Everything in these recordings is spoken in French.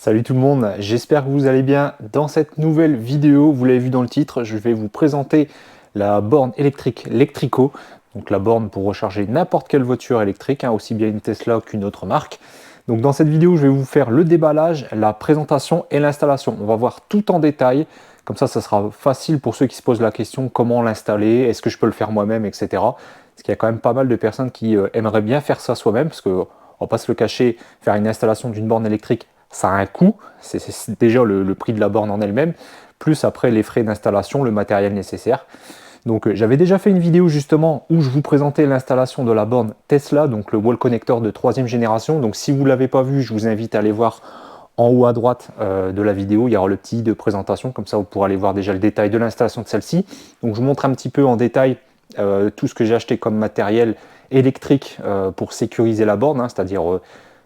Salut tout le monde, j'espère que vous allez bien. Dans cette nouvelle vidéo, vous l'avez vu dans le titre, je vais vous présenter la borne électrique Lectrico. Donc la borne pour recharger n'importe quelle voiture électrique, aussi bien une Tesla qu'une autre marque. Donc dans cette vidéo, je vais vous faire le déballage, la présentation et l'installation. On va voir tout en détail, comme ça sera facile pour ceux qui se posent la question comment l'installer, est-ce que je peux le faire moi-même, etc. Parce qu'il y a quand même pas mal de personnes qui aimeraient bien faire ça soi-même, parce que on va pas se le cacher, faire une installation d'une borne électrique, ça a un coût, c'est déjà le prix de la borne en elle-même, plus après les frais d'installation, le matériel nécessaire. Donc j'avais déjà fait une vidéo justement où je vous présentais l'installation de la borne Tesla, donc le wall connector de 3e génération. Donc si vous ne l'avez pas vu, je vous invite à aller voir en haut à droite de la vidéo, il y aura le petit de présentation, comme ça vous pourrez aller voir déjà le détail de l'installation de celle-ci. Donc je vous montre un petit peu en détail tout ce que j'ai acheté comme matériel électrique pour sécuriser la borne, c'est-à-dire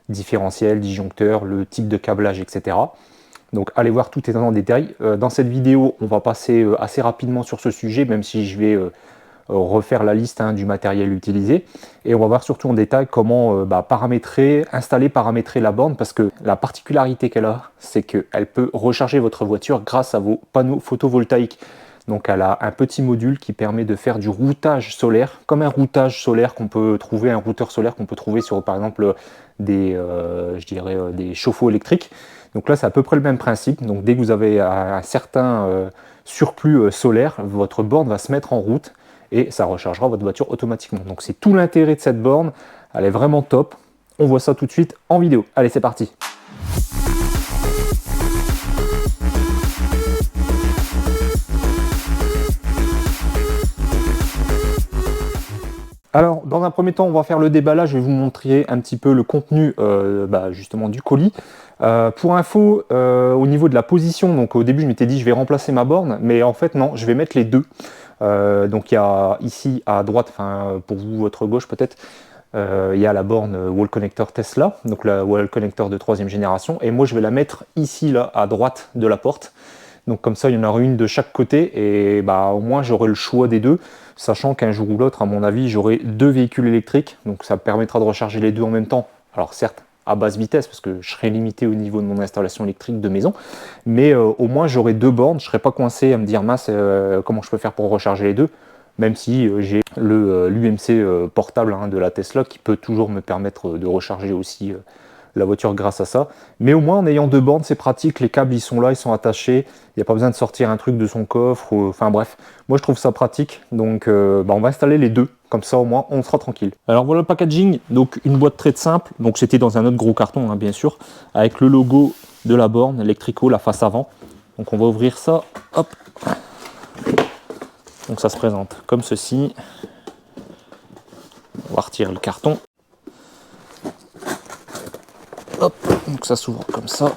différentiel, disjoncteur, le type de câblage, etc. Donc allez voir, tout est en détail. Dans cette vidéo, on va passer assez rapidement sur ce sujet, même si je vais refaire la liste du matériel utilisé. Et on va voir surtout en détail comment paramétrer, paramétrer la borne, parce que la particularité qu'elle a, c'est qu'elle peut recharger votre voiture grâce à vos panneaux photovoltaïques. Donc elle a un petit module qui permet de faire du routage solaire, comme un routage solaire qu'on peut trouver, un routeur solaire qu'on peut trouver sur par exemple des chauffe-eau électriques. Donc là c'est à peu près le même principe. Donc dès que vous avez un certain surplus solaire, votre borne va se mettre en route et ça rechargera votre voiture automatiquement. Donc c'est tout l'intérêt de cette borne, elle est vraiment top. On voit ça tout de suite en vidéo. Allez, c'est parti. Alors, dans un premier temps, on va faire le déballage. Je vais vous montrer un petit peu le contenu justement du colis. Pour info, au niveau de la position, donc au début, je m'étais dit je vais remplacer ma borne, mais en fait non, je vais mettre les deux. Donc il y a ici à droite, enfin pour vous, votre gauche peut-être, il y a la borne wall connector Tesla, donc la wall connector de 3e génération, et moi je vais la mettre ici là à droite de la porte. Donc comme ça, il y en aura une de chaque côté et au moins j'aurai le choix des deux, sachant qu'un jour ou l'autre, à mon avis, j'aurai deux véhicules électriques, donc ça me permettra de recharger les deux en même temps. Alors certes, à basse vitesse, parce que je serai limité au niveau de mon installation électrique de maison, mais au moins j'aurai deux bornes, je ne serai pas coincé à me dire mince, comment je peux faire pour recharger les deux, même si j'ai l'UMC portable de la Tesla qui peut toujours me permettre de recharger aussi la voiture grâce à ça. Mais au moins en ayant deux bornes, c'est pratique, les câbles ils sont là, ils sont attachés, il n'y a pas besoin de sortir un truc de son coffre, enfin bref, moi je trouve ça pratique, donc on va installer les deux, comme ça au moins on sera tranquille. Alors voilà le packaging, donc une boîte très simple, donc c'était dans un autre gros carton bien sûr, avec le logo de la borne, Lectrico, la face avant. Donc on va ouvrir ça, hop. Donc ça se présente comme ceci. On va retirer le carton. Hop, donc ça s'ouvre comme ça.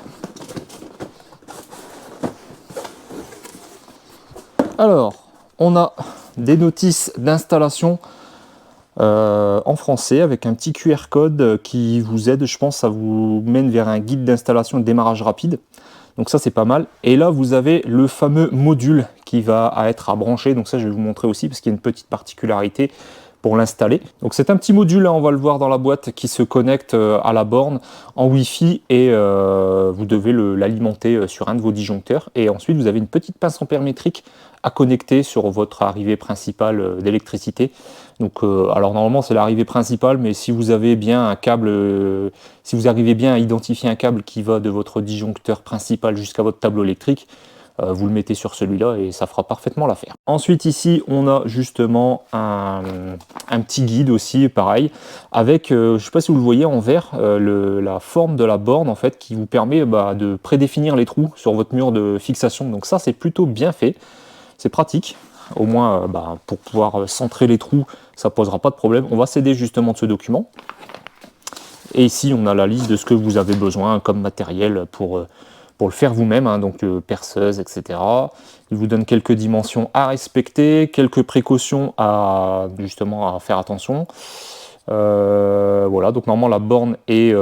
Alors, on a des notices d'installation en français avec un petit QR code qui vous aide, je pense, ça vous mène vers un guide d'installation et de démarrage rapide. Donc ça c'est pas mal. Et là vous avez le fameux module qui va être à brancher. Donc ça je vais vous montrer aussi parce qu'il y a une petite particularité pour l'installer. Donc c'est un petit module, on va le voir dans la boîte, qui se connecte à la borne en Wi-Fi et vous devez l'alimenter sur un de vos disjoncteurs. Et ensuite vous avez une petite pince ampère-métrique à connecter sur votre arrivée principale d'électricité. Donc alors normalement c'est l'arrivée principale, mais si vous avez bien un câble, si vous arrivez bien à identifier un câble qui va de votre disjoncteur principal jusqu'à votre tableau électrique, vous le mettez sur celui-là et ça fera parfaitement l'affaire. Ensuite ici on a justement un petit guide aussi pareil avec, je ne sais pas si vous le voyez en vert, la forme de la borne en fait qui vous permet de prédéfinir les trous sur votre mur de fixation. Donc ça c'est plutôt bien fait, c'est pratique. Au moins pour pouvoir centrer les trous, ça posera pas de problème. On va s'aider justement de ce document. Et ici on a la liste de ce que vous avez besoin comme matériel pour le faire vous-même, donc perceuse, etc. Il vous donne quelques dimensions à respecter, quelques précautions à justement à faire attention. Voilà, donc normalement la borne est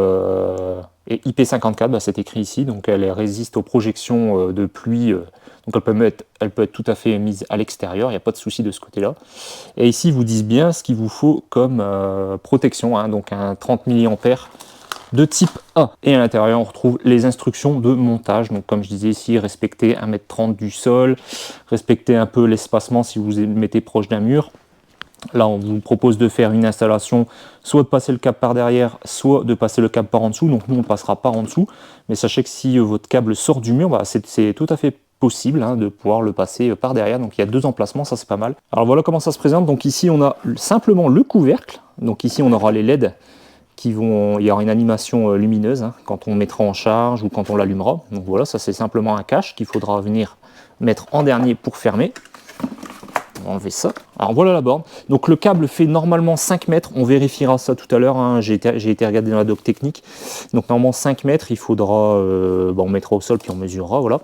IP54, c'est écrit ici, donc elle résiste aux projections de pluie, donc elle peut être tout à fait mise à l'extérieur, il n'y a pas de souci de ce côté-là. Et ici ils vous disent bien ce qu'il vous faut comme protection, donc un 30 mA de type A. Et à l'intérieur, on retrouve les instructions de montage. Donc comme je disais ici, respectez 1,30 m du sol, respectez un peu l'espacement si vous mettez proche d'un mur. Là, on vous propose de faire une installation, soit de passer le câble par derrière, soit de passer le câble par en dessous. Donc nous, on ne passera pas en dessous. Mais sachez que si votre câble sort du mur, bah, c'est tout à fait possible de pouvoir le passer par derrière. Donc il y a 2 emplacements, ça c'est pas mal. Alors voilà comment ça se présente. Donc ici, on a simplement le couvercle. Donc ici, on aura les LED il y aura une animation lumineuse quand on mettra en charge ou quand on l'allumera. Donc voilà, ça c'est simplement un cache qu'il faudra venir mettre en dernier pour fermer. On va enlever ça. Alors voilà la borne. Donc le câble fait normalement 5 mètres. On vérifiera ça tout à l'heure. J'ai été regarder dans la doc technique. Donc normalement 5 mètres, il faudra, on mettra au sol puis on mesurera. Voilà.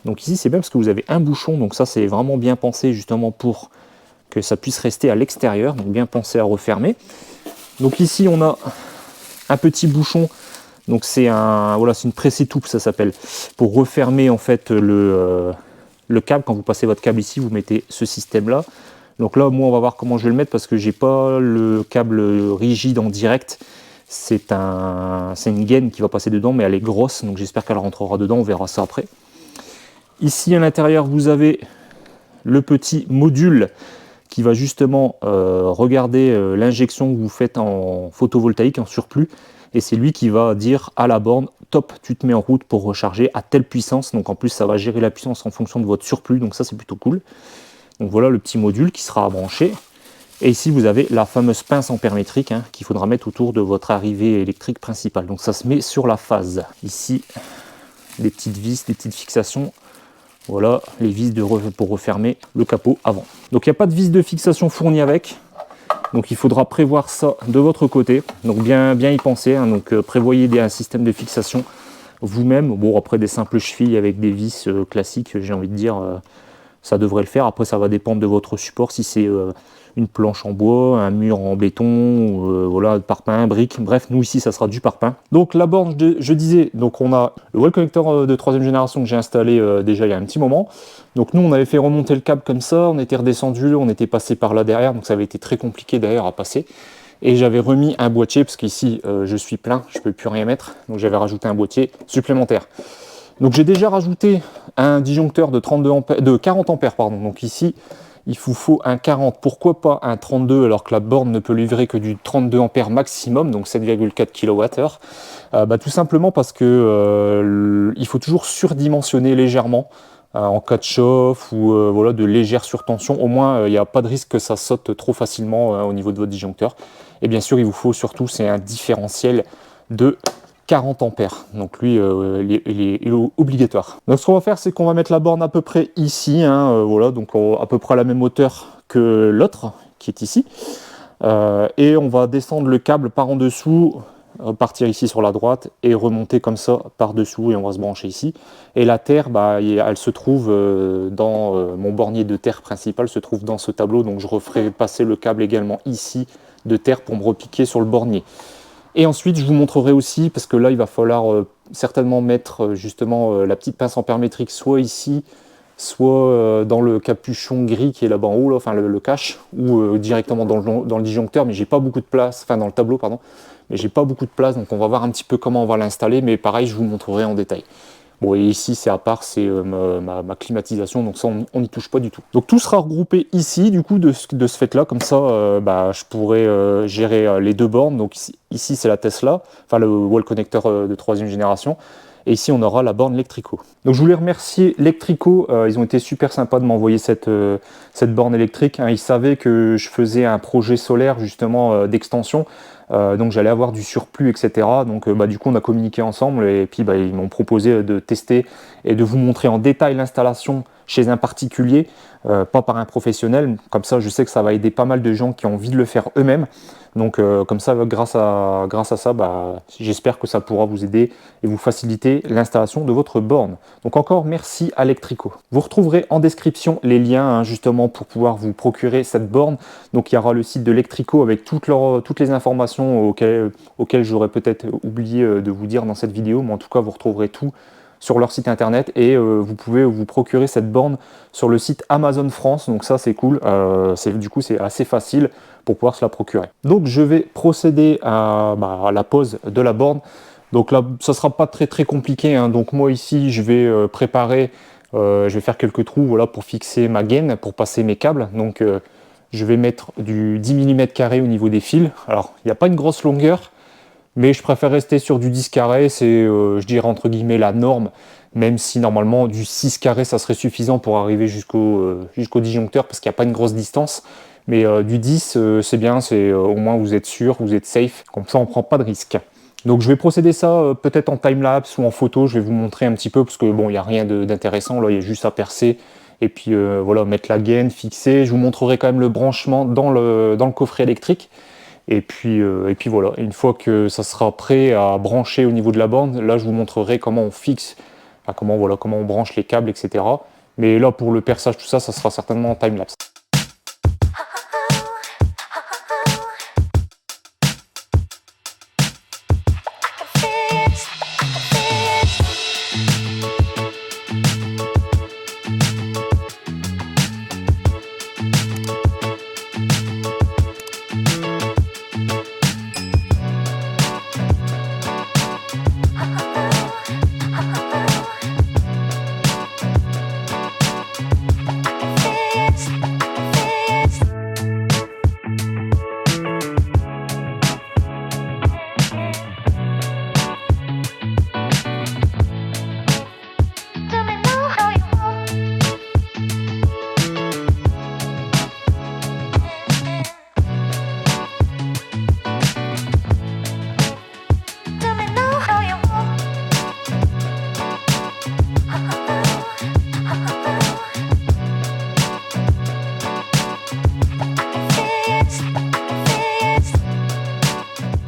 Donc ici c'est bien parce que vous avez un bouchon. Donc ça c'est vraiment bien pensé justement pour que ça puisse rester à l'extérieur. Donc bien pensé à refermer. Donc ici on a un petit bouchon, donc c'est une presse-étoupe, ça s'appelle, pour refermer en fait le câble. Quand vous passez votre câble ici, vous mettez ce système là. Donc là, moi, on va voir comment je vais le mettre parce que j'ai pas le câble rigide en direct. C'est une gaine qui va passer dedans, mais elle est grosse, donc j'espère qu'elle rentrera dedans. On verra ça après. Ici à l'intérieur, vous avez le petit module qui va justement regarder l'injection que vous faites en photovoltaïque, en surplus, et c'est lui qui va dire à la borne, top, tu te mets en route pour recharger à telle puissance. Donc en plus, ça va gérer la puissance en fonction de votre surplus, donc ça c'est plutôt cool. Donc voilà le petit module qui sera branché. Et ici, vous avez la fameuse pince ampère-métrique qu'il faudra mettre autour de votre arrivée électrique principale. Donc ça se met sur la phase. Ici, des petites vis, des petites fixations. Voilà les vis pour refermer le capot avant. Donc il n'y a pas de vis de fixation fournie avec. Donc il faudra prévoir ça de votre côté. Donc bien y penser. Donc prévoyez un système de fixation vous-même. Bon, après des simples chevilles avec des vis classiques, j'ai envie de dire, ça devrait le faire. Après ça va dépendre de votre support. Si c'est une planche en bois, un mur en béton, voilà, parpaing, brique. Bref, nous ici, ça sera du parpaing. Donc la borne, je disais, donc on a le wall connector de 3e génération que j'ai installé déjà il y a un petit moment. Donc nous, on avait fait remonter le câble comme ça, on était redescendu, on était passé par là derrière, donc ça avait été très compliqué d'ailleurs à passer. Et j'avais remis un boîtier, parce qu'ici, je suis plein, je ne peux plus rien mettre. Donc j'avais rajouté un boîtier supplémentaire. Donc j'ai déjà rajouté un disjoncteur de 40 ampères. Donc ici, il vous faut un 40, pourquoi pas un 32 alors que la borne ne peut livrer que du 32 ampères maximum, donc 7,4 kWh. Tout simplement parce que il faut toujours surdimensionner légèrement en cas de chauffe ou voilà, de légère surtension. Au moins, il n'y a pas de risque que ça saute trop facilement au niveau de votre disjoncteur. Et bien sûr, il vous faut surtout, c'est un différentiel de 40 ampères, donc lui il est obligatoire. Donc ce qu'on va faire, c'est qu'on va mettre la borne à peu près ici, voilà, donc à peu près à la même hauteur que l'autre qui est ici, et on va descendre le câble par en dessous, partir ici sur la droite et remonter comme ça par dessous, et on va se brancher ici. Et la terre, elle se trouve dans mon bornier de terre principal se trouve dans ce tableau, donc je referai passer le câble également ici de terre pour me repiquer sur le bornier. Et ensuite, je vous montrerai aussi, parce que là, il va falloir certainement mettre justement la petite pince ampère-métrique soit ici, soit dans le capuchon gris qui est là-bas en haut, là, enfin le cache, ou directement dans le disjoncteur, mais j'ai pas beaucoup de place, enfin dans le tableau, pardon, mais j'ai pas beaucoup de place, donc on va voir un petit peu comment on va l'installer, mais pareil, je vous montrerai en détail. Bon, et ici, c'est à part, c'est ma climatisation, donc ça, on n'y touche pas du tout. Donc tout sera regroupé ici, du coup, de ce fait-là, comme ça, je pourrai gérer les 2 bornes. Donc ici, c'est la Tesla, enfin le wall connector de 3e génération. Et ici, on aura la borne Lectrico. Donc je voulais remercier Lectrico, ils ont été super sympas de m'envoyer cette borne électrique. Ils savaient que je faisais un projet solaire, justement, d'extension. Donc j'allais avoir du surplus, etc. Donc du coup on a communiqué ensemble et puis ils m'ont proposé de tester et de vous montrer en détail l'installation chez un particulier, pas par un professionnel. Comme ça je sais que ça va aider pas mal de gens qui ont envie de le faire eux-mêmes. Donc comme ça, grâce à ça, j'espère que ça pourra vous aider et vous faciliter l'installation de votre borne. Donc encore merci à Lectrico. Vous retrouverez en description les liens justement pour pouvoir vous procurer cette borne. Donc il y aura le site de Lectrico avec toutes les informations auxquelles j'aurais peut-être oublié de vous dire dans cette vidéo, mais en tout cas vous retrouverez tout sur leur site internet et vous pouvez vous procurer cette borne sur le site Amazon France, donc ça c'est cool, du coup c'est assez facile pour pouvoir se la procurer. Donc je vais procéder à la pose de la borne. Donc là, ça sera pas très compliqué, hein. Donc moi ici, je vais préparer, je vais faire quelques trous, voilà, pour fixer ma gaine, pour passer mes câbles. Donc je vais mettre du 10 mm carré au niveau des fils. Alors, il n'y a pas une grosse longueur, mais je préfère rester sur du 10 carré, c'est, je dirais, entre guillemets, la norme, même si normalement, du 6 carré, ça serait suffisant pour arriver jusqu'au disjoncteur, parce qu'il n'y a pas une grosse distance. Mais du 10, c'est bien, au moins vous êtes sûr, vous êtes safe, comme ça on ne prend pas de risque. Donc je vais procéder ça peut-être en time-lapse ou en photo, je vais vous montrer un petit peu, parce que bon, il n'y a rien d'intéressant, là il y a juste à percer, et puis voilà, mettre la gaine, fixer. Je vous montrerai quand même le branchement dans le coffret électrique. Et puis voilà, une fois que ça sera prêt à brancher au niveau de la borne, là je vous montrerai comment on fixe, enfin, comment on branche les câbles, etc. Mais là pour le perçage, tout ça, ça sera certainement en time-lapse.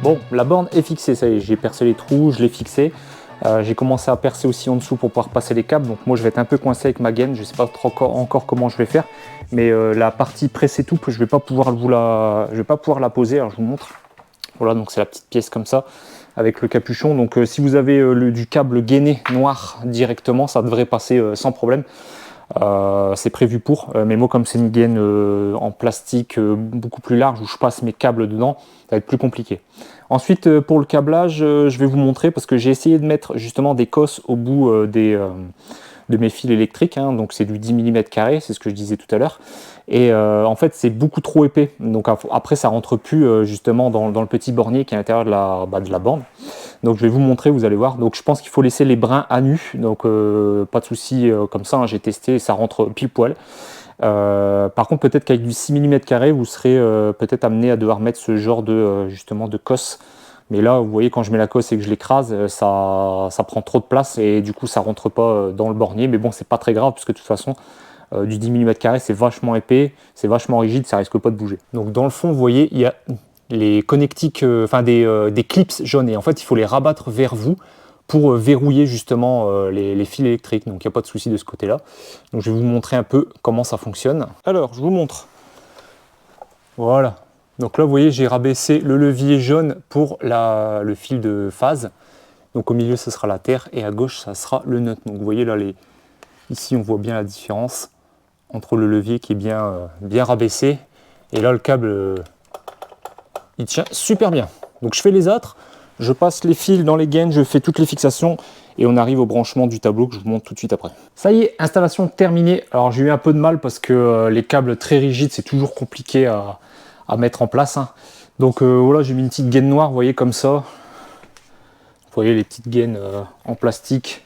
Bon, la borne est fixée, ça y est, j'ai percé les trous, je l'ai fixé. J'ai commencé à percer aussi en dessous pour pouvoir passer les câbles. Donc moi je vais être un peu coincé avec ma gaine, je ne sais pas trop encore comment je vais faire. Mais la partie pressée toupe, je ne vais pas pouvoir la poser, alors je vous montre. Voilà, donc c'est la petite pièce comme ça, avec le capuchon. Donc si vous avez du câble gainé noir directement, ça devrait passer sans problème. C'est prévu pour, mais moi comme c'est une gaine en plastique beaucoup plus large où je passe mes câbles dedans, ça va être plus compliqué. Ensuite pour le câblage, je vais vous montrer, parce que j'ai essayé de mettre justement des cosses au bout de mes fils électriques, hein. Donc c'est du 10 mm carré, c'est ce que je disais tout à l'heure, et en fait c'est beaucoup trop épais, donc après ça rentre plus justement dans le petit bornier qui est à l'intérieur de la borne. Donc je vais vous montrer, vous allez voir. Donc je pense qu'il faut laisser les brins à nu, donc pas de souci comme ça, hein, j'ai testé, ça rentre pile poil. Par contre peut-être qu'avec du 6 mm carré vous serez peut-être amené à devoir mettre ce genre de justement de cosse. Mais là vous voyez, quand je mets la cosse et que je l'écrase, ça prend trop de place et du coup ça rentre pas dans le bornier. Mais bon, c'est pas très grave, puisque de toute façon du 10 mm carré c'est vachement épais, c'est vachement rigide, ça risque pas de bouger. Donc dans le fond vous voyez, il y a les connectiques, des clips jaunes, et en fait il faut les rabattre vers vous pour verrouiller justement les fils électriques. Donc il n'y a pas de souci de ce côté là. Donc je vais vous montrer un peu comment ça fonctionne. Alors je vous montre, voilà, donc là vous voyez, j'ai rabaissé le levier jaune pour le fil de phase. Donc au milieu ce sera la terre et à gauche ça sera le nut. Donc vous voyez là, ici on voit bien la différence entre le levier qui est bien rabaissé, et là le câble il tient super bien. Donc je fais les autres, je passe les fils dans les gaines, je fais toutes les fixations et on arrive au branchement du tableau que je vous montre tout de suite après. Ça y est, installation terminée. Alors j'ai eu un peu de mal parce que les câbles très rigides, c'est toujours compliqué à mettre en place, hein. Donc voilà, j'ai mis une petite gaine noire, vous voyez, comme ça. Vous voyez les petites gaines en plastique,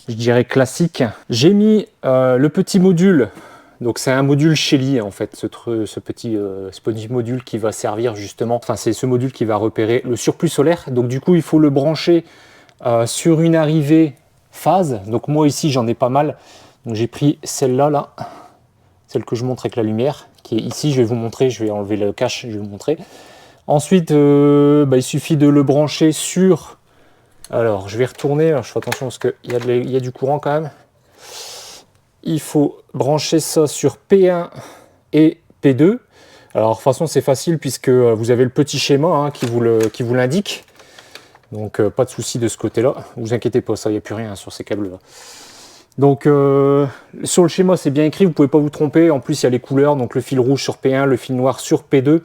je dirais classique. J'ai mis le petit module. Donc c'est un module Shelly en fait, ce petit module qui va servir justement, enfin c'est ce module qui va repérer le surplus solaire. Donc du coup il faut le brancher sur une arrivée phase. Donc moi ici j'en ai pas mal, donc j'ai pris celle-là, celle que je montre avec la lumière, qui est ici. Je vais vous montrer, je vais enlever le cache, je vais vous montrer. Ensuite il suffit de le brancher sur, alors je vais retourner, alors je fais attention parce qu'il y a du courant quand même. Il faut brancher ça sur P1 et P2. Alors de toute façon c'est facile puisque vous avez le petit schéma, hein, qui vous l'indique. Donc pas de souci de ce côté-là. Vous inquiétez pas, ça, il n'y a plus rien, hein, sur ces câbles-là. Donc sur le schéma c'est bien écrit, vous ne pouvez pas vous tromper. En plus il y a les couleurs, donc le fil rouge sur P1, le fil noir sur P2.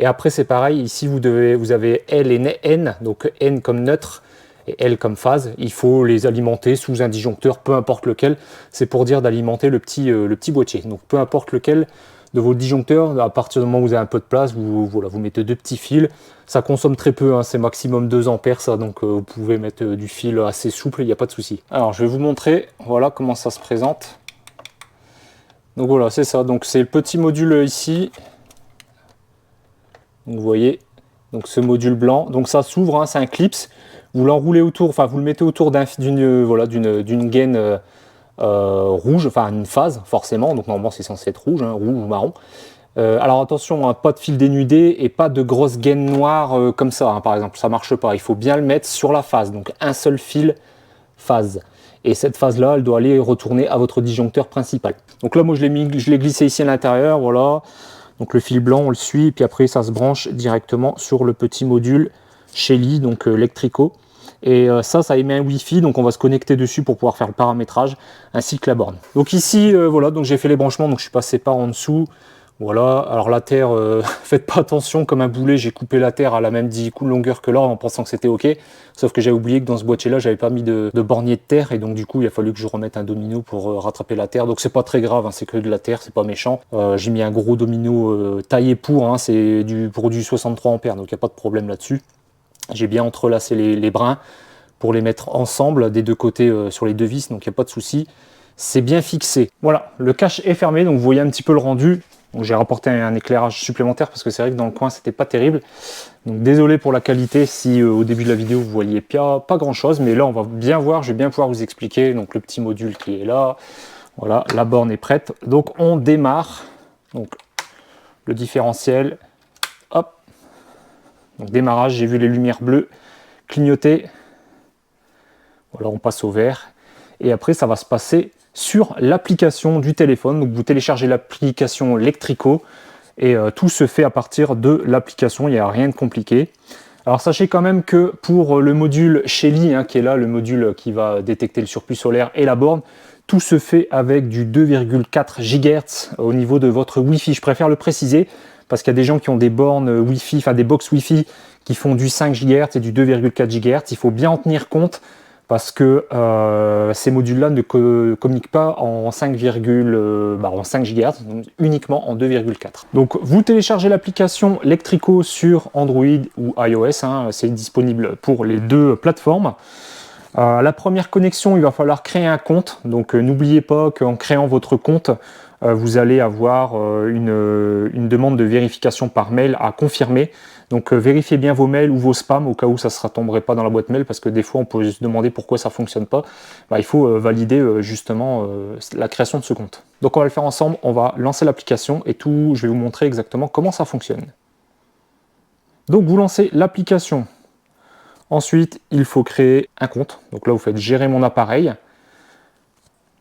Et après c'est pareil, ici vous avez L et N, donc N comme neutre et L comme phase. Il faut les alimenter sous un disjoncteur, peu importe lequel. C'est pour dire d'alimenter le petit boîtier. Donc peu importe lequel de vos disjoncteurs, à partir du moment où vous avez un peu de place, vous mettez 2 petits fils. Ça consomme très peu, hein, c'est maximum 2 ampères ça, donc vous pouvez mettre du fil assez souple, il n'y a pas de souci. Alors je vais vous montrer, voilà comment ça se présente. Donc voilà, c'est ça, donc c'est le petit module ici. Donc vous voyez, donc ce module blanc, donc ça s'ouvre, hein, c'est un clips. Vous l'enroulez autour, enfin vous le mettez autour d'une gaine rouge, enfin une phase forcément, donc normalement c'est censé être rouge, hein, rouge ou marron. Alors attention, hein, pas de fil dénudé et pas de grosse gaine noire comme ça, hein, par exemple, ça marche pas. Il faut bien le mettre sur la phase, donc un seul fil phase. Et cette phase-là, elle doit aller retourner à votre disjoncteur principal. Donc là, moi, je l'ai glissé ici à l'intérieur, voilà. Donc le fil blanc, on le suit, et puis après, ça se branche directement sur le petit module Shelly, donc Electrico. Et ça émet un Wi-Fi, donc on va se connecter dessus pour pouvoir faire le paramétrage, ainsi que la borne. Donc ici, voilà, donc j'ai fait les branchements, donc je suis passé par en dessous. Voilà, alors la terre, faites pas attention, comme un boulet, j'ai coupé la terre à la même longueur que l'or en pensant que c'était ok, sauf que j'ai oublié que dans ce boîtier là, j'avais pas mis de bornier de terre, et donc du coup il a fallu que je remette un domino pour rattraper la terre, donc c'est pas très grave, hein, c'est que de la terre, c'est pas méchant. J'ai mis un gros domino taillé pour, hein, c'est pour du 63 ampères, donc il n'y a pas de problème là-dessus. J'ai bien entrelacé les brins pour les mettre ensemble des deux côtés sur les deux vis, donc il n'y a pas de souci. C'est bien fixé. Voilà, le cache est fermé, donc vous voyez un petit peu le rendu. J'ai rapporté un éclairage supplémentaire parce que c'est vrai que dans le coin c'était pas terrible. Donc désolé pour la qualité si au début de la vidéo vous voyez pas grand chose, mais là on va bien voir, je vais bien pouvoir vous expliquer. Donc le petit module qui est là, voilà, la borne est prête. Donc on démarre. Donc le différentiel, hop. Donc démarrage, j'ai vu les lumières bleues clignoter. Voilà, on passe au vert. Et après ça va se passer sur l'application du téléphone. Donc vous téléchargez l'application Electrico et tout se fait à partir de l'application, il n'y a rien de compliqué. Alors sachez quand même que pour le module Shelly, hein, qui est là, le module qui va détecter le surplus solaire et la borne, tout se fait avec du 2,4 GHz au niveau de votre Wi-Fi. Je préfère le préciser parce qu'il y a des gens qui ont des bornes Wi-Fi, enfin des box Wi-Fi qui font du 5 GHz et du 2,4 GHz. Il faut bien en tenir compte, parce que ces modules-là ne communiquent pas en 5 GHz, uniquement en 2,4. Donc vous téléchargez l'application Electrico sur Android ou iOS, hein, c'est disponible pour les deux plateformes. La première connexion, il va falloir créer un compte, donc n'oubliez pas qu'en créant votre compte, vous allez avoir une demande de vérification par mail à confirmer. Donc vérifiez bien vos mails ou vos spams au cas où ça ne tomberait pas dans la boîte mail, parce que des fois on peut se demander pourquoi ça ne fonctionne pas. Il faut valider justement la création de ce compte. Donc on va le faire ensemble, on va lancer l'application et tout, je vais vous montrer exactement comment ça fonctionne. Donc vous lancez l'application. Ensuite, il faut créer un compte. Donc là, vous faites gérer mon appareil.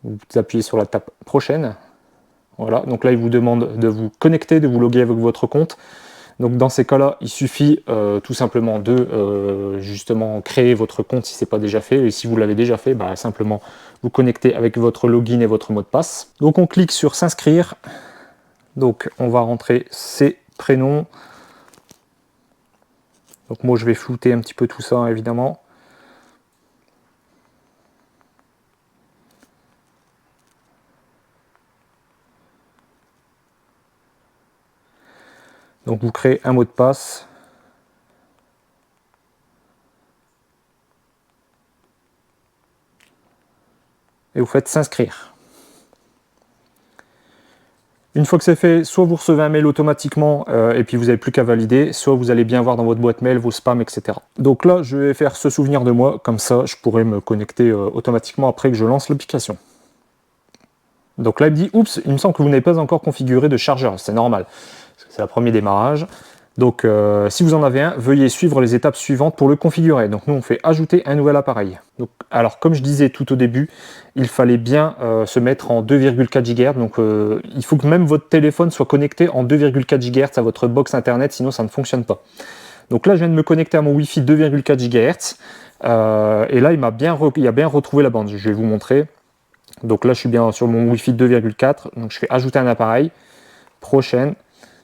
Vous appuyez sur la tape prochaine. Voilà, donc là, il vous demande de vous connecter, de vous loguer avec votre compte. Donc dans ces cas-là, il suffit tout simplement de justement créer votre compte si ce n'est pas déjà fait. Et si vous l'avez déjà fait, simplement vous connecter avec votre login et votre mot de passe. Donc on clique sur s'inscrire. Donc on va rentrer ses prénoms. Donc moi je vais flouter un petit peu tout ça, hein, évidemment. Donc vous créez un mot de passe. Et vous faites s'inscrire. Une fois que c'est fait, soit vous recevez un mail automatiquement et puis vous n'avez plus qu'à valider, soit vous allez bien voir dans votre boîte mail vos spams, etc. Donc là, je vais faire ce souvenir de moi, comme ça je pourrai me connecter automatiquement après que je lance l'application. Donc là, il me dit, oups, il me semble que vous n'avez pas encore configuré de chargeur, c'est normal, c'est le premier démarrage. Donc si vous en avez un, veuillez suivre les étapes suivantes pour le configurer. Donc nous on fait ajouter un nouvel appareil. Donc, alors comme je disais tout au début, il fallait bien se mettre en 2,4 GHz. Donc il faut que même votre téléphone soit connecté en 2,4 GHz à votre box internet, sinon ça ne fonctionne pas. Donc là je viens de me connecter à mon Wi-Fi 2,4 GHz. Et là il a bien retrouvé la bande. Je vais vous montrer. Donc là je suis bien sur mon Wi-Fi 2,4. Donc je fais ajouter un appareil. Prochaine.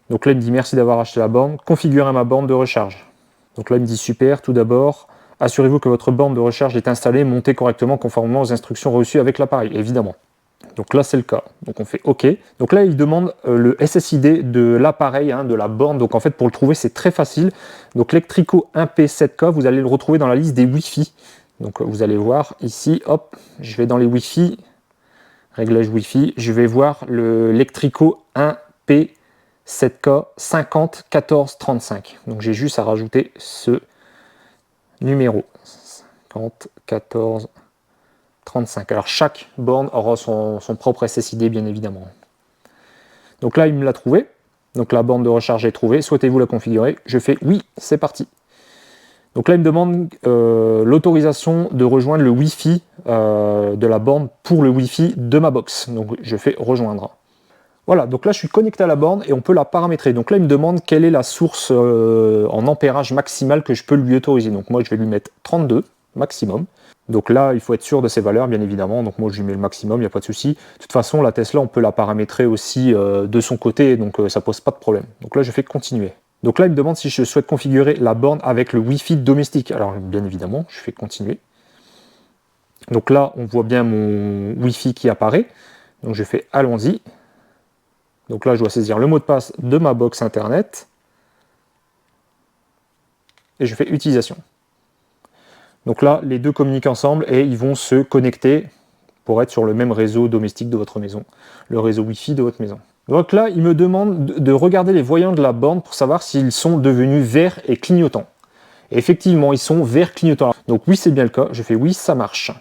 Donc là, il me dit merci d'avoir acheté la borne, configurer ma borne de recharge. Donc là, il me dit super, tout d'abord, Assurez-vous que votre borne de recharge est installée et montée correctement conformément aux instructions reçues avec l'appareil, évidemment. Donc là, c'est le cas. Donc on fait OK. Donc là, il demande le SSID de l'appareil, hein, de la borne. Donc en fait, pour le trouver, c'est très facile. Donc Lectrico 1P7K, vous allez le retrouver dans la liste des Wi-Fi. Donc vous allez voir ici, hop, je vais dans les Wi-Fi, réglage Wi-Fi, je vais voir le Lectrico 1P7K 50 14 35. Donc j'ai juste à rajouter ce numéro 50 14 35. Alors chaque borne aura son propre SSID bien évidemment. Donc là il me l'a trouvé. Donc la borne de recharge est trouvée. Souhaitez-vous la configurer? Je fais oui, c'est parti. Donc là il me demande l'autorisation de rejoindre le Wi-Fi de la borne pour le Wi-Fi de ma box. Donc je fais rejoindre. Voilà, donc là je suis connecté à la borne et on peut la paramétrer. Donc là il me demande quelle est la source en ampérage maximal que je peux lui autoriser. Donc moi je vais lui mettre 32 maximum. Donc là il faut être sûr de ces valeurs bien évidemment. Donc moi je lui mets le maximum, il n'y a pas de souci. De toute façon la Tesla on peut la paramétrer aussi de son côté, donc ça pose pas de problème. Donc là je fais continuer. Donc là il me demande si je souhaite configurer la borne avec le Wi-Fi domestique. Alors bien évidemment je fais continuer. Donc là on voit bien mon Wi-Fi qui apparaît. Donc je fais allons-y. Donc là, je dois saisir le mot de passe de ma box internet et je fais utilisation. Donc là, les deux communiquent ensemble et ils vont se connecter pour être sur le même réseau domestique de votre maison, le réseau Wi-Fi de votre maison. Donc là, il me demande de regarder les voyants de la borne pour savoir s'ils sont devenus verts et clignotants. Et effectivement, ils sont verts clignotants. Donc oui, c'est bien le cas. Je fais oui, ça marche.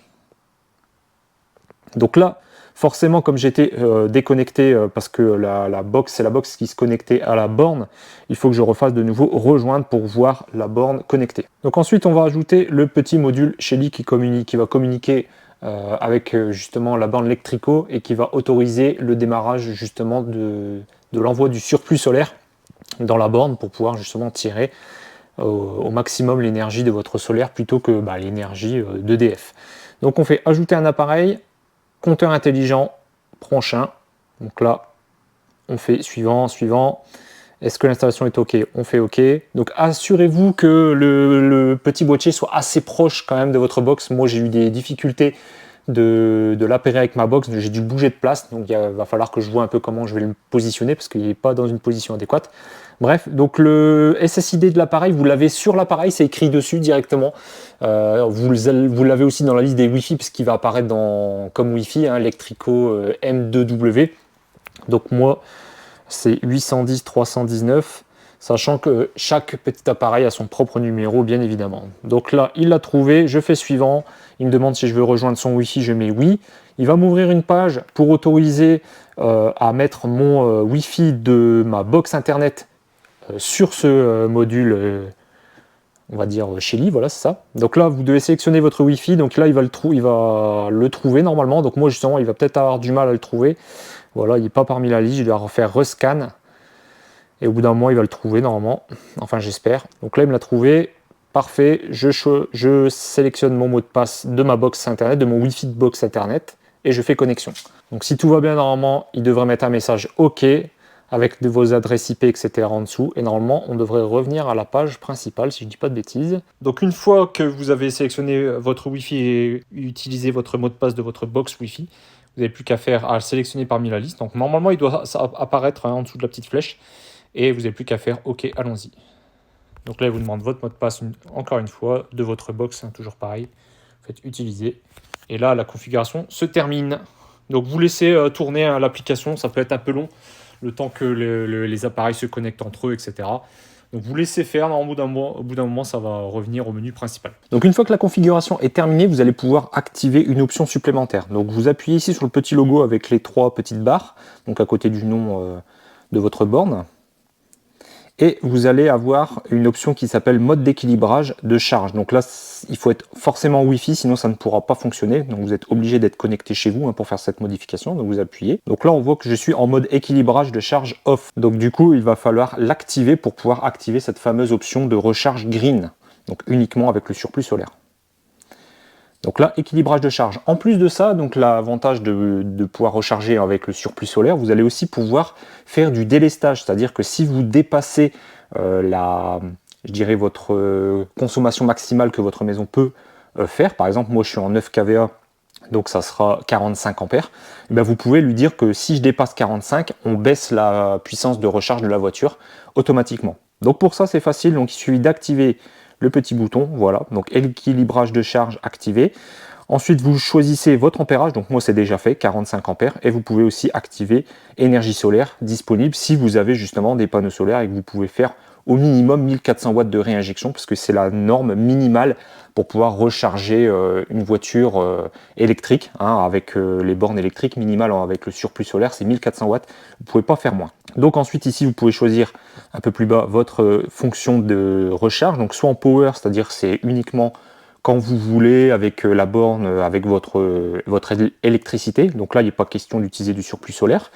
Donc là, forcément, comme j'étais déconnecté parce que la box, c'est la box qui se connectait à la borne, il faut que je refasse de nouveau rejoindre pour voir la borne connectée. Donc ensuite, on va ajouter le petit module Shelly qui va communiquer avec justement la borne Lectrico et qui va autoriser le démarrage justement de l'envoi du surplus solaire dans la borne pour pouvoir justement tirer au maximum l'énergie de votre solaire plutôt que l'énergie d'EDF. Donc on fait ajouter un appareil, compteur intelligent, prochain. Donc là, on fait suivant, suivant. Est-ce que l'installation est OK? On fait OK. Donc assurez-vous que le petit boîtier soit assez proche quand même de votre box. Moi, j'ai eu des difficultés de l'appairer avec ma box. J'ai dû bouger de place. Donc il va falloir que je vois un peu comment je vais le positionner parce qu'il n'est pas dans une position adéquate. Bref, donc le SSID de l'appareil, vous l'avez sur l'appareil, c'est écrit dessus directement. Vous l'avez aussi dans la liste des Wi-Fi, puisqu'il va apparaître comme Wi-Fi, hein, Lectrico M2W. Donc moi, c'est 810 319, sachant que chaque petit appareil a son propre numéro, bien évidemment. Donc là, il l'a trouvé, je fais suivant. Il me demande si je veux rejoindre son Wi-Fi, je mets oui. Il va m'ouvrir une page pour autoriser à mettre mon Wi-Fi de ma box internet sur ce module, on va dire Shelly, voilà, c'est ça. Donc là, vous devez sélectionner votre Wi-Fi. Donc là, il va le trouver normalement. Donc moi, justement, il va peut-être avoir du mal à le trouver. Voilà, il n'est pas parmi la liste. Je dois refaire rescan. Et au bout d'un moment, il va le trouver normalement. Enfin, j'espère. Donc là, il me l'a trouvé. Parfait. Je sélectionne mon mot de passe de ma box internet, de mon Wi-Fi de box internet. Et je fais connexion. Donc si tout va bien, normalement, il devrait mettre un message OK, avec vos adresses IP, etc. en dessous. Et normalement, on devrait revenir à la page principale, si je ne dis pas de bêtises. Donc une fois que vous avez sélectionné votre Wi-Fi et utilisé votre mot de passe de votre box Wi-Fi, vous n'avez plus qu'à faire à sélectionner parmi la liste. Donc normalement, il doit apparaître en dessous de la petite flèche. Et vous n'avez plus qu'à faire OK, allons-y. Donc là, il vous demande votre mot de passe, encore une fois, de votre box, hein, toujours pareil. Faites utiliser. Et là, la configuration se termine. Donc vous laissez tourner hein, l'application, ça peut être un peu long, le temps que les appareils se connectent entre eux, etc. Donc vous laissez faire, au bout d'un moment, ça va revenir au menu principal. Donc une fois que la configuration est terminée, vous allez pouvoir activer une option supplémentaire. Donc vous appuyez ici sur le petit logo avec les 3 petites barres, donc à côté du nom de votre borne. Et vous allez avoir une option qui s'appelle mode d'équilibrage de charge. Donc là, il faut être forcément Wi-Fi, sinon ça ne pourra pas fonctionner. Donc vous êtes obligé d'être connecté chez vous hein, pour faire cette modification. Donc vous appuyez. Donc là, on voit que je suis en mode équilibrage de charge off. Donc du coup, il va falloir l'activer pour pouvoir activer cette fameuse option de recharge green. Donc uniquement avec le surplus solaire. Donc là, équilibrage de charge. En plus de ça, donc l'avantage de pouvoir recharger avec le surplus solaire, vous allez aussi pouvoir faire du délestage. C'est-à-dire que si vous dépassez je dirais, votre consommation maximale que votre maison peut faire. Par exemple, moi je suis en 9 kVA, donc ça sera 45 ampères. Et bien, vous pouvez lui dire que si je dépasse 45, on baisse la puissance de recharge de la voiture automatiquement. Donc pour ça c'est facile, donc il suffit d'activer le petit bouton, voilà, donc équilibrage de charge activé. Ensuite, vous choisissez votre ampérage, donc moi c'est déjà fait, 45 ampères, et vous pouvez aussi activer énergie solaire disponible si vous avez justement des panneaux solaires et que vous pouvez faire au minimum 1400 watts de réinjection, parce que c'est la norme minimale pour pouvoir recharger une voiture électrique, hein, avec les bornes électriques minimales avec le surplus solaire, c'est 1400 watts, vous ne pouvez pas faire moins. Donc ensuite ici, vous pouvez choisir un peu plus bas votre fonction de recharge, donc soit en power, c'est-à-dire c'est uniquement quand vous voulez, avec la borne, avec votre électricité. Donc là, il n'est pas question d'utiliser du surplus solaire.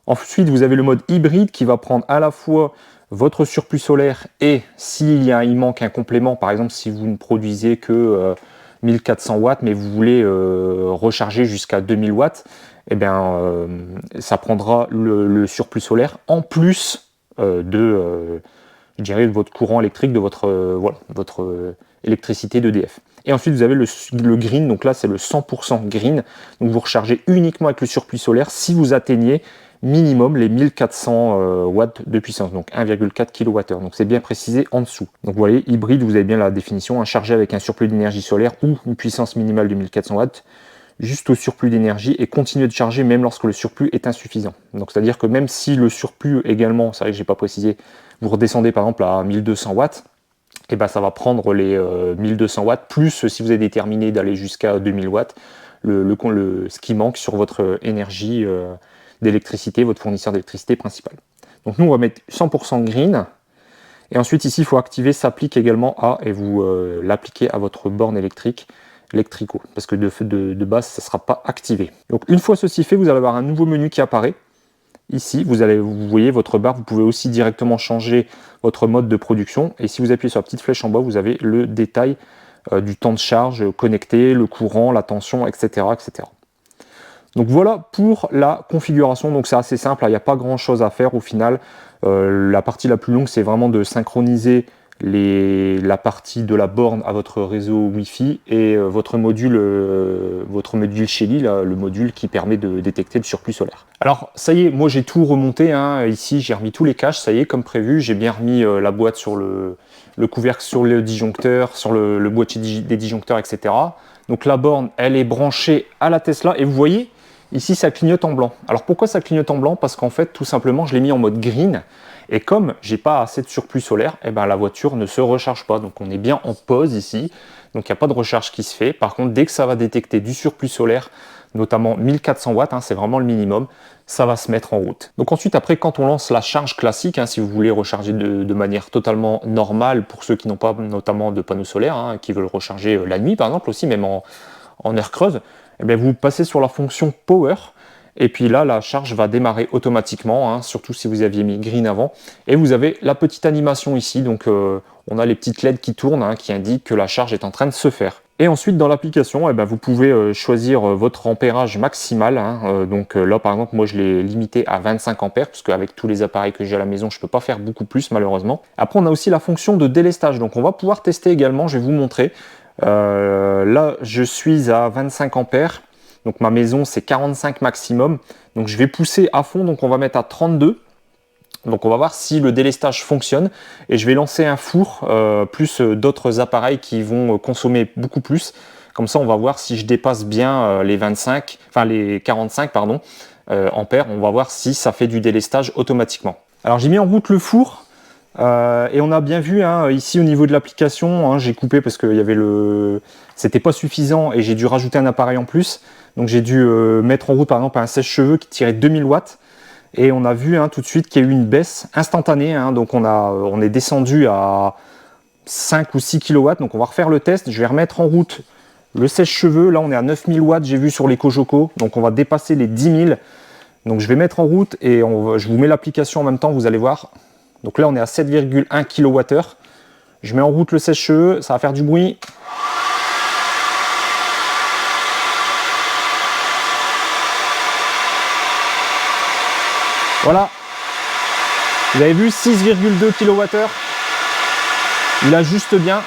Ensuite, vous avez le mode hybride qui va prendre à la fois votre surplus solaire et il manque un complément, par exemple si vous ne produisez que 1400 watts, mais vous voulez recharger jusqu'à 2000 watts, eh bien, ça prendra le surplus solaire en plus je dirais, de votre courant électrique, de votre électricité d'EDF. Et ensuite, vous avez le green, donc là, c'est le 100% green. Donc, vous rechargez uniquement avec le surplus solaire si vous atteignez minimum les 1400 watts de puissance, donc 1,4 kWh. Donc, c'est bien précisé en dessous. Donc, vous voyez, hybride, vous avez bien la définition, chargé avec un surplus d'énergie solaire ou une puissance minimale de 1400 watts, juste au surplus d'énergie et continuer de charger même lorsque le surplus est insuffisant. Donc, c'est-à-dire que même si le surplus également, c'est vrai que je n'ai pas précisé, vous redescendez par exemple à 1200 watts, et ben ça va prendre les 1200 watts, plus si vous avez déterminé d'aller jusqu'à 2000 watts, ce qui manque sur votre énergie d'électricité, votre fournisseur d'électricité principal. Donc nous, on va mettre 100% green. Et ensuite, ici, il faut activer s'applique également à, et vous l'appliquez à votre borne électrique, Electrico, parce que de base, ça ne sera pas activé. Donc une fois ceci fait, vous allez avoir un nouveau menu qui apparaît. Ici, vous voyez votre barre, vous pouvez aussi directement changer votre mode de production. Et si vous appuyez sur la petite flèche en bas, vous avez le détail du temps de charge connecté, le courant, la tension, etc., etc. Donc voilà pour la configuration. Donc c'est assez simple, il n'y a pas grand chose à faire au final. La partie la plus longue, c'est vraiment de synchroniser la partie de la borne à votre réseau Wi-Fi et votre module Shelly, là, le module qui permet de détecter le surplus solaire. Alors ça y est, moi j'ai tout remonté, hein. Ici j'ai remis tous les caches, ça y est, comme prévu, j'ai bien remis la boîte sur le couvercle, sur le disjoncteur, sur le boîtier des disjoncteurs, etc. Donc la borne, elle est branchée à la Tesla et vous voyez, ici ça clignote en blanc. Alors pourquoi ça clignote en blanc? Parce qu'en fait, tout simplement, je l'ai mis en mode green. Et comme j'ai pas assez de surplus solaire, eh ben, la voiture ne se recharge pas. Donc on est bien en pause ici. Donc il n'y a pas de recharge qui se fait. Par contre, dès que ça va détecter du surplus solaire, notamment 1400 watts, hein, c'est vraiment le minimum, ça va se mettre en route. Donc ensuite, après, quand on lance la charge classique, hein, si vous voulez recharger de manière totalement normale, pour ceux qui n'ont pas notamment de panneaux solaires, hein, qui veulent recharger la nuit par exemple aussi, même en heure creuse, eh bien, vous passez sur la fonction Power. Et puis là, la charge va démarrer automatiquement, hein, surtout si vous aviez mis green avant. Et vous avez la petite animation ici, donc on a les petites LED qui tournent, hein, qui indiquent que la charge est en train de se faire. Et ensuite, dans l'application, eh ben, vous pouvez choisir votre ampérage maximal. Hein, donc là, par exemple, moi, je l'ai limité à 25 ampères, parce qu'avec tous les appareils que j'ai à la maison, je ne peux pas faire beaucoup plus, malheureusement. Après, on a aussi la fonction de délestage. Donc on va pouvoir tester également, je vais vous montrer. Là, je suis à 25 ampères. Donc ma maison, c'est 45 maximum. Donc je vais pousser à fond, donc on va mettre à 32. Donc on va voir si le délestage fonctionne. Et je vais lancer un four, plus d'autres appareils qui vont consommer beaucoup plus. Comme ça, on va voir si je dépasse bien les 45 pardon, ampères. On va voir si ça fait du délestage automatiquement. Alors j'ai mis en route le four. Et on a bien vu, hein, ici au niveau de l'application, hein, j'ai coupé parce que c'était pas suffisant et j'ai dû rajouter un appareil en plus. Donc j'ai dû mettre en route par exemple un sèche-cheveux qui tirait 2000 watts. Et on a vu, hein, tout de suite qu'il y a eu une baisse instantanée. Hein, donc on est descendu à 5 ou 6 kW. Donc on va refaire le test. Je vais remettre en route le sèche-cheveux. Là on est à 9000 watts, j'ai vu sur les Cogeco. Donc on va dépasser les 10 000. Donc je vais mettre en route et je vous mets l'application en même temps, vous allez voir. Donc là on est à 7,1 kWh. Je mets en route le sèche-cheveux, ça va faire du bruit. Voilà, vous avez vu 6,2 kWh. Il ajuste bien.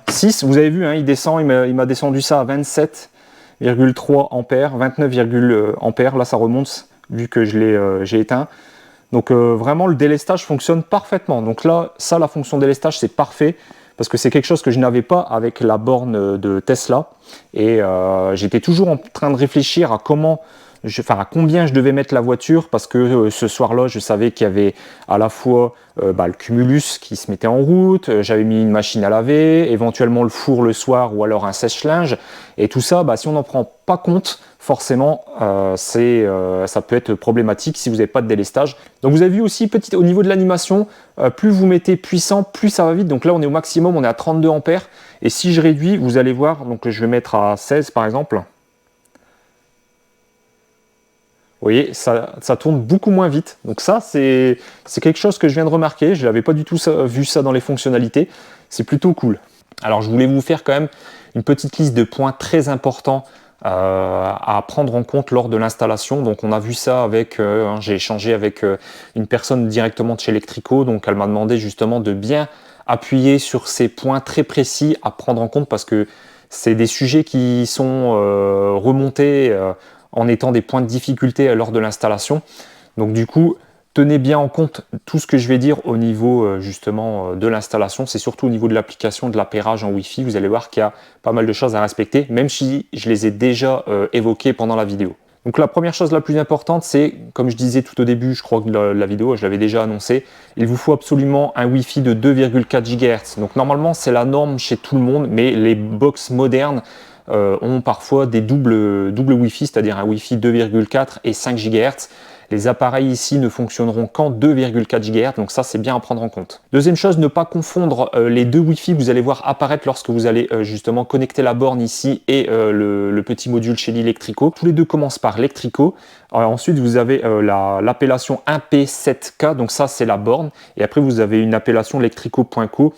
6, vous avez vu, hein, il descend, il m'a descendu ça à 27,3 ampères, 29, ampères. Là, ça remonte vu que j'ai éteint. Donc vraiment, le délestage fonctionne parfaitement. Donc là, ça, la fonction délestage, c'est parfait parce que c'est quelque chose que je n'avais pas avec la borne de Tesla. Et j'étais toujours en train de réfléchir à à combien je devais mettre la voiture parce que ce soir-là, je savais qu'il y avait à la fois le cumulus qui se mettait en route, j'avais mis une machine à laver, éventuellement le four le soir ou alors un sèche-linge. Et tout ça, si on n'en prend pas compte, forcément, ça peut être problématique si vous n'avez pas de délestage. Donc vous avez vu aussi, au niveau de l'animation, plus vous mettez puissant, plus ça va vite. Donc là, on est au maximum, on est à 32 ampères. Et si je réduis, vous allez voir, donc je vais mettre à 16 par exemple. Vous voyez, ça tourne beaucoup moins vite. Donc ça, c'est quelque chose que je viens de remarquer. Je n'avais pas du tout vu ça dans les fonctionnalités. C'est plutôt cool. Alors, je voulais vous faire quand même une petite liste de points très importants à prendre en compte lors de l'installation. Donc, on a vu ça avec, j'ai échangé avec une personne directement de chez Electrico. Donc, elle m'a demandé justement de bien appuyer sur ces points très précis à prendre en compte parce que c'est des sujets qui sont remontés en étant des points de difficulté lors de l'installation. Donc du coup, tenez bien en compte tout ce que je vais dire au niveau justement de l'installation. C'est surtout au niveau de l'application de l'appairage en Wi-Fi. Vous allez voir qu'il y a pas mal de choses à respecter, même si je les ai déjà évoquées pendant la vidéo. Donc la première chose la plus importante, c'est, comme je disais tout au début, je crois que la vidéo, je l'avais déjà annoncé, il vous faut absolument un Wi-Fi de 2,4 GHz. Donc normalement, c'est la norme chez tout le monde, mais les box modernes ont parfois des doubles Wi-Fi, c'est-à-dire un Wi-Fi 2,4 et 5 GHz. Les appareils ici ne fonctionneront qu'en 2,4 GHz, donc ça c'est bien à prendre en compte. Deuxième chose, ne pas confondre les deux Wi-Fi que vous allez voir apparaître lorsque vous allez justement connecter la borne ici et le petit module chez Electrico. Tous les deux commencent par Electrico. Ensuite vous avez l'appellation 1P7K, donc ça c'est la borne, et après vous avez une appellation electrico.co,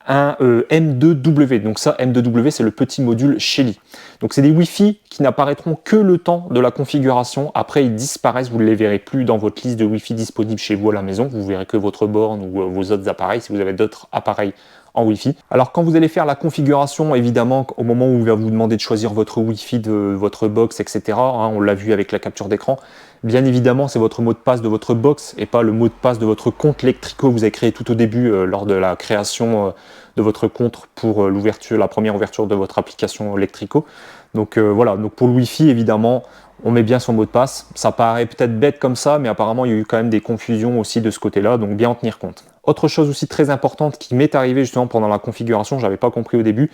un M2W, donc ça M2W c'est le petit module Shelly. Donc c'est des Wi-Fi qui n'apparaîtront que le temps de la configuration, après ils disparaissent, vous ne les verrez plus dans votre liste de Wi-Fi disponible chez vous à la maison, vous verrez que votre borne ou vos autres appareils si vous avez d'autres appareils en Wi-Fi. Alors quand vous allez faire la configuration, évidemment au moment où il va vous demander de choisir votre Wi-Fi de votre box, etc., on l'a vu avec la capture d'écran, bien évidemment c'est votre mot de passe de votre box et pas le mot de passe de votre compte Electrico que vous avez créé tout au début lors de la création de votre compte pour la première ouverture de votre application Electrico. Donc voilà, donc pour le Wi-Fi évidemment on met bien son mot de passe. Ça paraît peut-être bête comme ça, mais apparemment il y a eu quand même des confusions aussi de ce côté-là, donc bien en tenir compte. Autre chose aussi très importante qui m'est arrivée justement pendant la configuration, j'avais pas compris au début,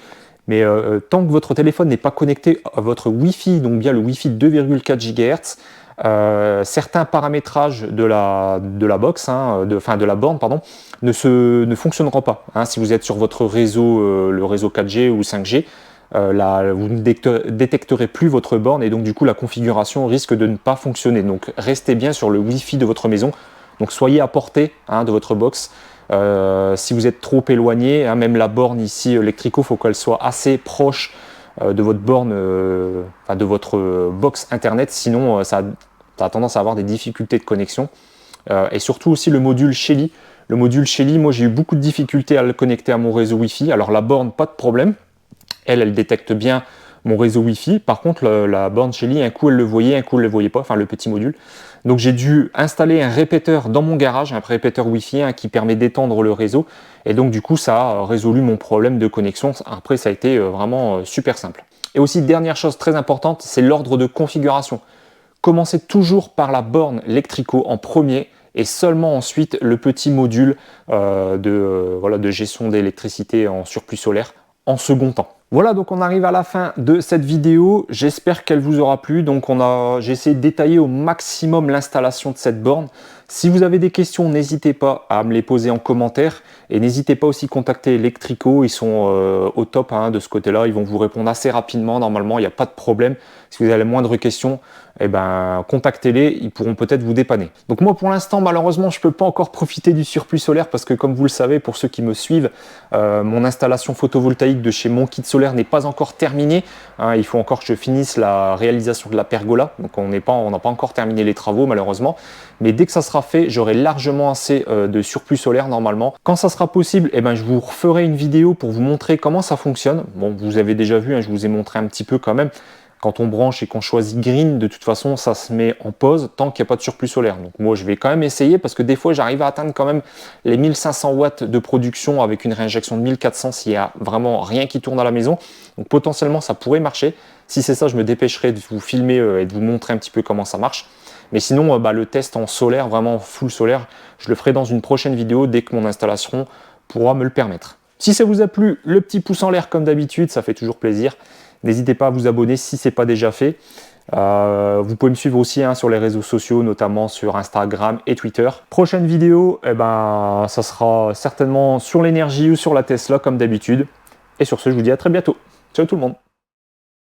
mais tant que votre téléphone n'est pas connecté à votre Wi-Fi, donc bien le Wi-Fi 2,4 GHz, certains paramétrages de la box, de la borne, pardon, ne fonctionneront pas. Si vous êtes sur votre réseau, le réseau 4G ou 5G, vous ne détecterez plus votre borne et donc du coup la configuration risque de ne pas fonctionner. Donc restez bien sur le Wi-Fi de votre maison. Donc soyez à portée de votre box. Si vous êtes trop éloigné, même la borne ici Electrico, il faut qu'elle soit assez proche de votre borne, de votre box internet, sinon ça a tendance à avoir des difficultés de connexion. Et surtout aussi le module Shelly. Le module Shelly, moi j'ai eu beaucoup de difficultés à le connecter à mon réseau Wi-Fi. Alors la borne, pas de problème. Elle détecte bien mon réseau Wi-Fi. Par contre, la borne Shelly, un coup elle le voyait, un coup elle le voyait pas, enfin le petit module. Donc j'ai dû installer un répéteur dans mon garage, un répéteur Wi-Fi qui permet d'étendre le réseau. Et donc du coup, ça a résolu mon problème de connexion. Après, ça a été vraiment super simple. Et aussi, dernière chose très importante, c'est l'ordre de configuration. Commencez toujours par la borne Electrico en premier et seulement ensuite le petit module de gestion d'électricité en surplus solaire en second temps. Voilà, donc on arrive à la fin de cette vidéo. J'espère qu'elle vous aura plu. Donc j'ai essayé de détailler au maximum l'installation de cette borne. Si vous avez des questions, n'hésitez pas à me les poser en commentaire. Et n'hésitez pas aussi à contacter Electrico. Ils sont au top de ce côté-là. Ils vont vous répondre assez rapidement. Normalement, il n'y a pas de problème. Si vous avez la moindre question, contactez-les. Ils pourront peut-être vous dépanner. Donc moi, pour l'instant, malheureusement, je ne peux pas encore profiter du surplus solaire parce que, comme vous le savez, pour ceux qui me suivent, mon installation photovoltaïque de chez Mon Kit Solaire solaire n'est pas encore terminé. Hein, il faut encore que je finisse la réalisation de la pergola. Donc on n'a pas encore terminé les travaux malheureusement. Mais dès que ça sera fait, j'aurai largement assez de surplus solaire normalement. Quand ça sera possible, eh ben, je vous referai une vidéo pour vous montrer comment ça fonctionne. Bon, vous avez déjà vu, hein, je vous ai montré un petit peu quand même. Quand on branche et qu'on choisit green, de toute façon, ça se met en pause tant qu'il n'y a pas de surplus solaire. Donc moi, je vais quand même essayer parce que des fois, j'arrive à atteindre quand même les 1500 watts de production avec une réinjection de 1400 s'il n'y a vraiment rien qui tourne à la maison. Donc potentiellement, ça pourrait marcher. Si c'est ça, je me dépêcherai de vous filmer et de vous montrer un petit peu comment ça marche. Mais sinon, le test en solaire, vraiment full solaire, je le ferai dans une prochaine vidéo dès que mon installation pourra me le permettre. Si ça vous a plu, le petit pouce en l'air comme d'habitude, ça fait toujours plaisir. N'hésitez pas à vous abonner si ce n'est pas déjà fait. Vous pouvez me suivre aussi sur les réseaux sociaux, notamment sur Instagram et Twitter. Prochaine vidéo, ça sera certainement sur l'énergie ou sur la Tesla comme d'habitude. Et sur ce, je vous dis à très bientôt. Ciao tout le monde.